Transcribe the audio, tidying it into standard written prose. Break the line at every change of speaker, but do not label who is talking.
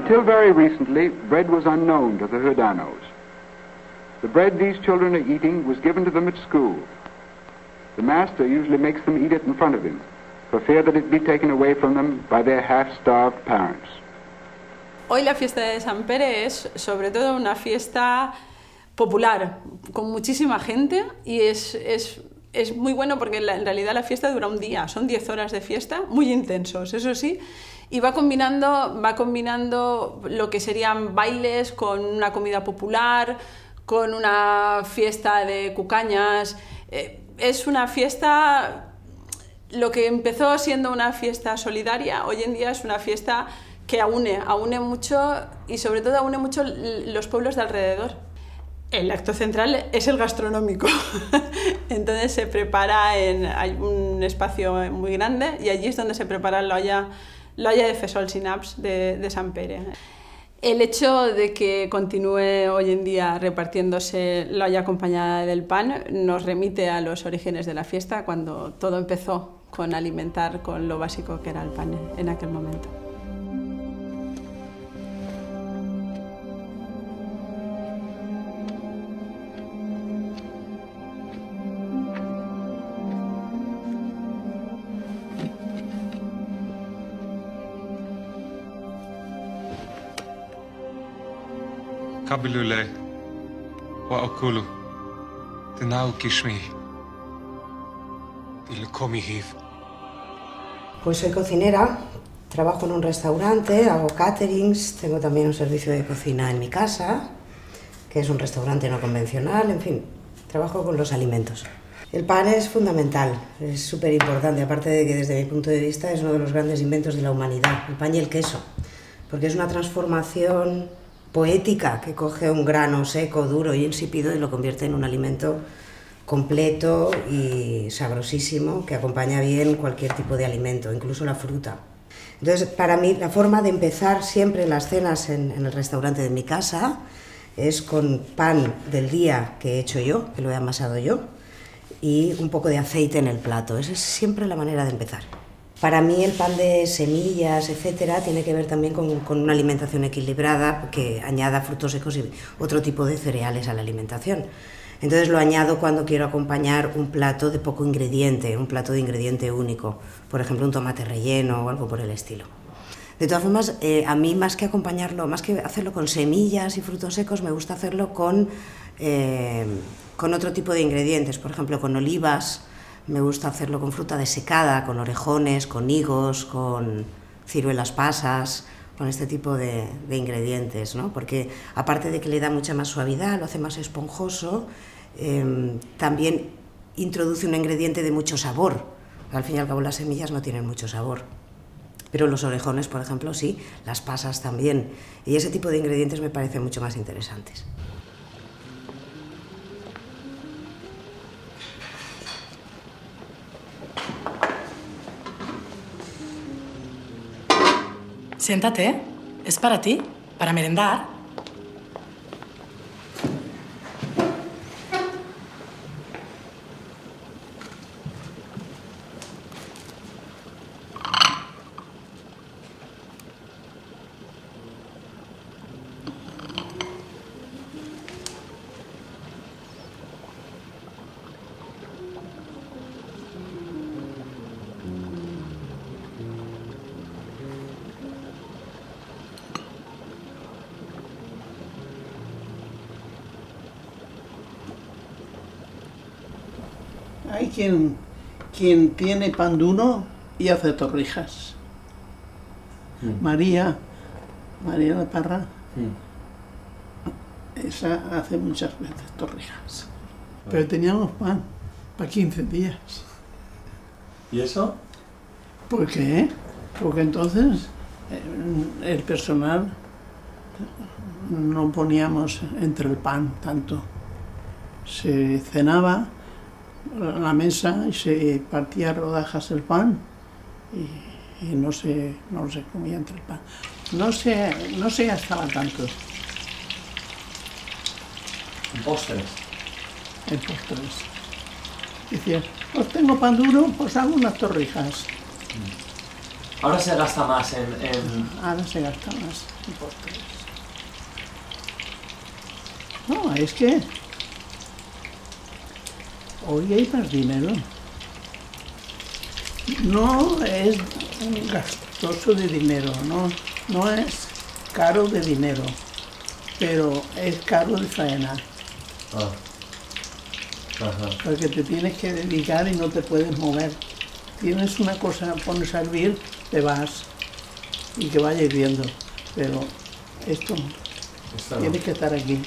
Until very recently, bread was unknown to the Hudanos. The bread these children are eating was given to them at school. The master usually makes them eat it in front of him, for fear that it be taken away from them by their half-starved parents.
Hoy la fiesta de Sant Pere es sobre todo una fiesta popular, con muchísima gente, y es muy bueno porque en realidad la fiesta dura un día, son 10 horas de fiesta, muy intensos, eso sí, y va combinando lo que serían bailes con una comida popular, con una fiesta de cucañas. Es una fiesta, lo que empezó siendo una fiesta solidaria, hoy en día es una fiesta que aúne mucho, y sobre todo aúne mucho los pueblos de alrededor. El acto central es el gastronómico. Entonces se prepara hay un espacio muy grande, y allí es donde se prepara la olla de Fesol Sinaps de Sant Pere. El hecho de que continúe hoy en día repartiéndose la olla acompañada del pan nos remite a los orígenes de la fiesta, cuando todo empezó con alimentar con lo básico que era el pan en aquel momento.
Kabilule, wa okulu, tenau kishmi, ilkomihiv.
Pues soy cocinera, trabajo en un restaurante, hago caterings, tengo también un servicio de cocina en mi casa, que es un restaurante no convencional, en fin, trabajo con los alimentos. El pan es fundamental, es súper importante, aparte de que desde mi punto de vista es uno de los grandes inventos de la humanidad, el pan y el queso, porque es una transformación poética que coge un grano seco, duro y insípido y lo convierte en un alimento completo y sabrosísimo que acompaña bien cualquier tipo de alimento, incluso la fruta. Entonces, para mí, la forma de empezar siempre las cenas en el restaurante de mi casa es con pan del día que he hecho yo, que lo he amasado yo, y un poco de aceite en el plato. Esa es siempre la manera de empezar. Para mí el pan de semillas, etcétera, tiene que ver también con una alimentación equilibrada que añada frutos secos y otro tipo de cereales a la alimentación. Entonces lo añado cuando quiero acompañar un plato de poco ingrediente, un plato de ingrediente único, por ejemplo un tomate relleno o algo por el estilo. De todas formas, a mí más que acompañarlo, más que hacerlo con semillas y frutos secos, me gusta hacerlo con otro tipo de ingredientes, por ejemplo con olivas. Me gusta hacerlo con fruta desecada, con orejones, con higos, con ciruelas pasas, con este tipo de ingredientes, ¿no? Porque aparte de que le da mucha más suavidad, lo hace más esponjoso, también introduce un ingrediente de mucho sabor. Al fin y al cabo las semillas no tienen mucho sabor, pero los orejones, por ejemplo, sí, las pasas también, y ese tipo de ingredientes me parecen mucho más interesantes.
Siéntate, es para ti, para merendar.
Hay quien tiene pan duro y hace torrijas. María La Parra, esa hace muchas veces torrijas. Pero teníamos pan para 15 días.
¿Y eso?
¿Por qué? Porque entonces el personal no poníamos entre el pan tanto. Se cenaba a la mesa y se partía rodajas el pan y no se comía entre el pan. No se gastaba tanto.
¿En postres?
En postres. Decía, pues tengo pan duro, pues hago unas torrijas.
Ahora se gasta más en...
Ahora se gasta más en postres. No, es que hoy hay más dinero. No es gastoso de dinero, no es caro de dinero, pero es caro de faena.
Ah. Ajá.
Porque te tienes que dedicar y no te puedes mover. Tienes una cosa, pones a hervir, te vas y que vaya hirviendo. Pero esto
Esto no.
tienes que estar aquí.